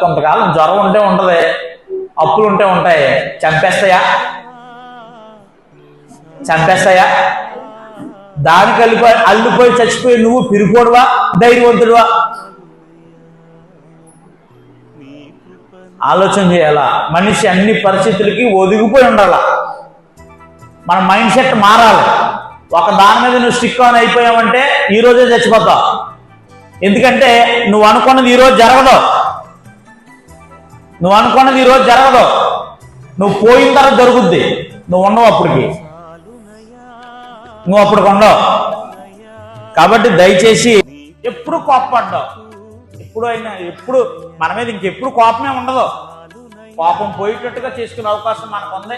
కొంతకాలం జ్వరం ఉంటే ఉంటది, అప్పులు ఉంటే ఉంటాయి. చంపేస్తాయా? దానికి అల్లిపోయి చచ్చిపోయి నువ్వు పిరిపోడువా, ధైర్యవంతుడువా? ఆలోచన చేయాలా. మనిషి అన్ని పరిస్థితులకి ఒదిగిపోయి ఉండాలా. మన మైండ్ సెట్ మారాలి. ఒక దాని మీద నువ్వు స్టిక్ ఆన్ అయిపోయావంటే ఈ రోజే చచ్చిపోతావు. ఎందుకంటే నువ్వు అనుకున్నది ఈరోజు జరగదు. నువ్వు పోయిన తర్వాత జరుగుద్ది. నువ్వు ఉండవు అప్పటికి, ఉండవు. కాబట్టి దయచేసి ఎప్పుడు కోపపడ్డావు, ఎప్పుడు మన మీద ఇంకెప్పుడు కోపమే ఉండదు. కోపం పోయేటట్టుగా చేసుకునే అవకాశం మనకు ఉంది.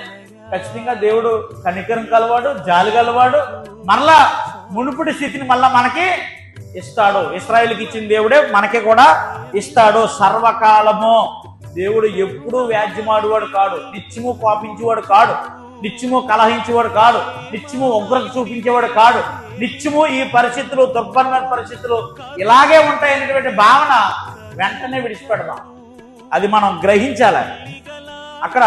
ఖచ్చితంగా దేవుడు కనికరం కలవాడు, జాలి గలవాడు. మరలా మునుపటి స్థితిని మళ్ళా మనకి ఇస్తాడు. ఇశ్రాయేలుకి ఇచ్చిన దేవుడే మనకి కూడా ఇస్తాడు. సర్వకాలము దేవుడు ఎప్పుడూ వ్యాజ్యమాడువాడు కాడు, నిత్యము కోపించేవాడు కాడు, నిత్యము కలహించేవాడు కాడు, నిత్యము ఉగ్రత చూపించేవాడు కాడు. నిత్యము ఈ పరిస్థితులు, దుర్భరమైన పరిస్థితులు ఇలాగే ఉంటాయనేటువంటి భావన వెంటనే విడిచిపెడదాం. అది మనం గ్రహించాలి. అక్కడ